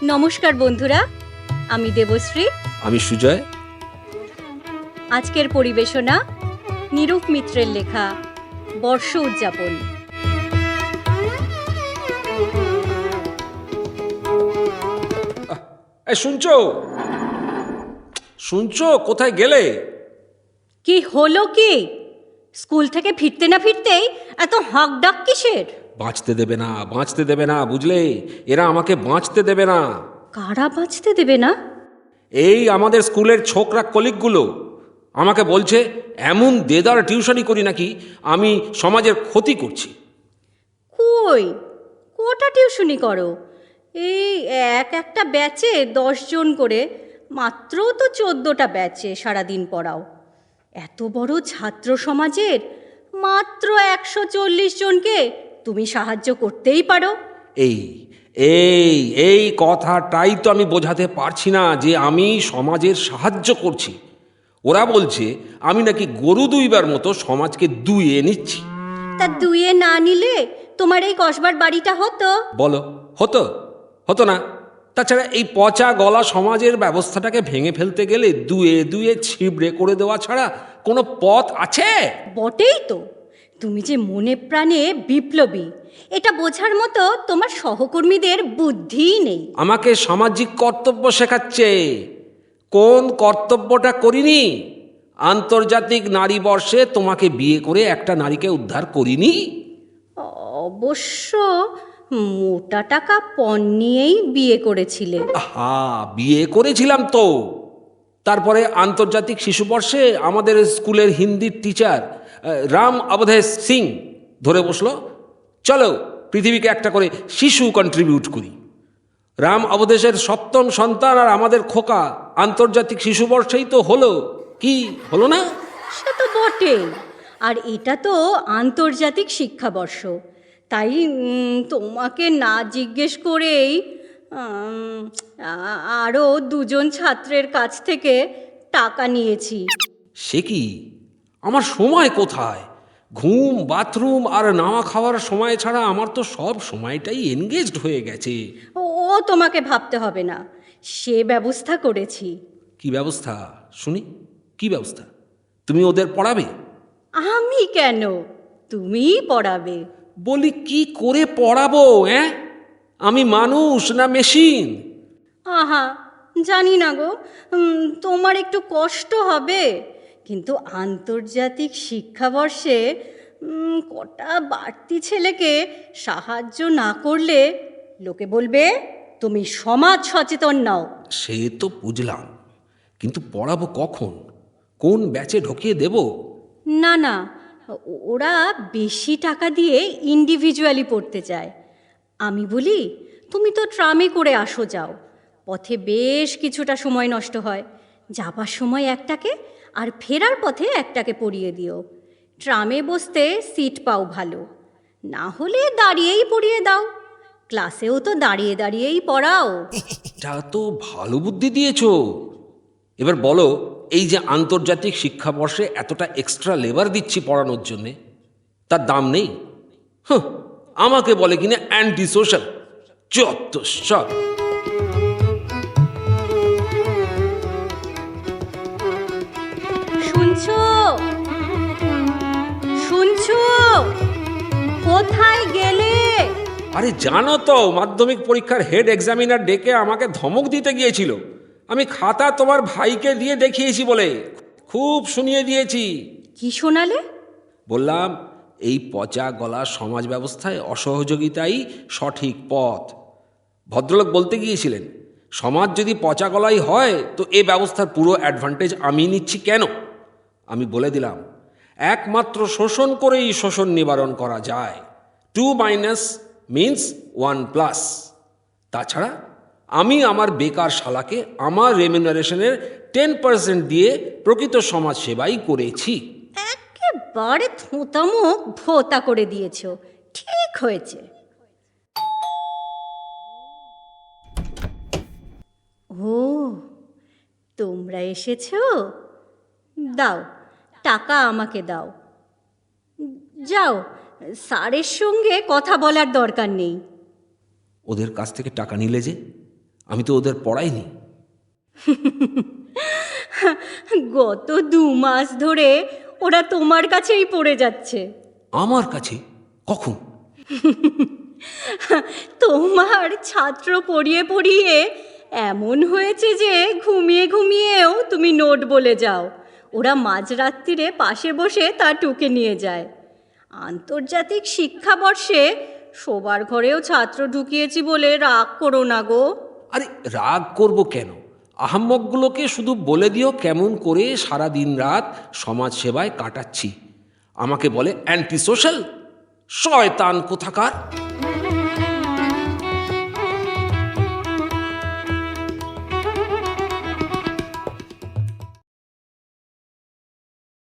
নমস্কার বন্ধুরা, আমি দেবশ্রী। আমি সুজয়। আজকের পরিবেশনা নিরূপ মিত্রের লেখা বর্ষ উদযাপন। শুনছো শুনছো কোথায় গেলে? কি হলো কি? স্কুল থেকে ফিরতে না ফিরতেই এত হাঁক ডাক কিসের? বাঁচতে দেবে না, বুঝলে? এরা আমাকে বাঁচতে দেবে না। কারা বাঁচতে দেবে না? এই আমাদের স্কুলের ছোকরা কলিগগুলো আমাকে বলছে এমন দেদার টিউশনি করি নাকি আমি সমাজের ক্ষতি করছি। কই, কটা টিউশনি করো? এই একটা ব্যাচে 10 জন করে, মাত্র তো 14টা ব্যাচে সারাদিন পড়াও। এত বড় ছাত্র সমাজের মাত্র 140 জনকে তুমি সাহায্য করতেই পারো? এই এই এই কথাটাই তো আমি বোঝাতে পারছি না যে আমি সমাজের সাহায্য করছি। ওরা বলছে আমি নাকি গরু দুইবার মতো সমাজকে দুইয়ে নিচ্ছি। তা দুইয়ে না নিলে তোমার এই কসবার বাড়িটা হতো? বলো, হতো না? তাছাড়া এই পচা গলা সমাজের ব্যবস্থাটাকে ভেঙে ফেলতে গেলে দুয়ে দুয়ে ছিবড়ে করে দেওয়া ছাড়া কোনো পথ আছে? বটেই তো। তুমি যে মনে প্রাণে বিপ্লবী, এটা বোঝার মতো তোমার সহকর্মীদের বুদ্ধিই নেই। আমাকে সামাজিক কর্তব্য শেখাচ্ছে। কোন কর্তব্যটা করিনি? আন্তর্জাতিক নারী বর্ষে তোমাকে বিয়ে করে একটা নারীকে উদ্ধার করিনি? অবশ্য মোটা টাকা পণ নিয়েই বিয়ে করেছিলে। বিয়ে করেছিলাম তো। তারপরে আন্তর্জাতিক শিশুবর্ষে আমাদের স্কুলের হিন্দির টিচার রাম অবধেশ সিং ধরে বসলো, চলো পৃথিবীকে একটা করে শিশু কন্ট্রিবিউট করি। রাম অবধেশের 7ম সন্তান আর আমাদের খোকা আন্তর্জাতিক শিশুবর্ষেই তো হলো। কি হলো না? সে তো বটে। আর এটা তো আন্তর্জাতিক শিক্ষাবর্ষ, তাই তোমাকে না জিজ্ঞেস করেই আরও 2 জন ছাত্রের কাছ থেকে টাকা নিয়েছি। সে কি? আমার সময় কোথায়? ঘুম, বাথরুম আর নাওয়া খাওয়ার সময় ছাড়া আমার তো সব সময়টাই এনগেজড হয়ে গেছে। ও তোমাকে ভাবতে হবে না, সে ব্যবস্থা করেছি। কি ব্যবস্থা শুনি? কি ব্যবস্থা? তুমি ওদের পড়াবে? আমি কেন, তুমিই পড়াবে। বলি কি করে পড়াবো? আমি মানুষ না মেশিন? আহা, জানি না গো, তোমার একটু কষ্ট হবে, কিন্তু আন্তর্জাতিক শিক্ষাবর্ষে কটা বাড়তি ছেলেকে সাহায্য না করলে লোকে বলবে তুমি সমাজ সচেতন নাও। সে তো বুঝলাম, কিন্তু পড়াবো কখন? কোন ব্যাচে ঢুকিয়ে দেব? না না, ওরা বেশি টাকা দিয়ে ইন্ডিভিজুয়ালি পড়তে চায়। আমি বলি, তুমি তো ট্রামে করে আসো যাও, পথে বেশ কিছুটা সময় নষ্ট হয়। যাবার সময় একটাকে আর ফেরার পথে একটাকে পড়িয়ে দিও। ট্রামে বসতে সিট পাও ভালো, না হলে দাঁড়িয়েই পড়িয়ে দাও। ক্লাসেও তো দাঁড়িয়ে দাঁড়িয়েই পড়াও। এটা তো ভালো বুদ্ধি দিয়েছো। এবার বলো, এই যে আন্তর্জাতিক শিক্ষাবর্ষে এতটা এক্সট্রা লেবার দিচ্ছি পড়ানোর জন্যে, তার দাম নেই? আমাকে বলে কিনা অ্যান্টি সোশ্যাল। যত সব। শুনছো শুনছো? কোথায় গেলে? আরে জানো তো, মাধ্যমিক পরীক্ষার হেড এক্সামিনার ডেকে আমাকে ধমক দিতে গিয়েছিল। আমি খাতা তোমার ভাইকে দিয়ে দেখিয়েছি বলে খুব শুনিয়ে দিয়েছি। কি শোনালে? বললাম, এই পচা গলা সমাজ ব্যবস্থায় অসহযোগিতাই সঠিক পথ। ভদ্রলোক বলতে গিয়েছিলেন, সমাজ যদি পচা গলাই হয় তো এ ব্যবস্থার পুরো অ্যাডভান্টেজ আমি নিচ্ছি কেন? আমি বলে দিলাম, একমাত্র শোষণ করেই শোষণ নিবারণ করা যায়। 2 মাইনাস মিন্স 1 প্লাস। তাছাড়া আমি আমার বেকার শালাকে আমার রেমিনারেশনের 10% দিয়ে প্রকৃত সমাজ সেবাই করেছি। একেবারে থোঁতামুখ ভোতা করে দিয়েছ। ঠিক হয়েছে। ও, তোমরা এসেছো? দাও, টাকা আমাকে দাও। যাও, স্যারের সঙ্গে কথা বলার দরকার নেই। ওদের কাছ থেকে টাকা নিলে যে? আমি তো ওদের পড়াইনি। গত 2 মাস ধরে ওরা তোমার কাছেই পড়ে যাচ্ছে। আমার কাছে? কখন? তোমার ছাত্র পড়িয়ে পড়িয়ে এমন হয়েছে যে ঘুমিয়ে ঘুমিয়েও তুমি নোট বলে যাও। ওরা মাঝরাত্রিরে পাশে বসে তা টুকে নিয়ে যায়। আন্তর্জাতিক শিক্ষাবর্ষে শোবার ঘরেও ছাত্র ঢুকিয়েছি বলে রাগ করো না গো। আরে রাগ করব কেন? আহাম্মকগুলোকে শুধু বলে দিও কেমন করে সারা দিন রাত সমাজ সেবায় কাটাচ্ছি। আমাকে বলে অ্যান্টি সোশ্যাল। শয়তান কোথাকার।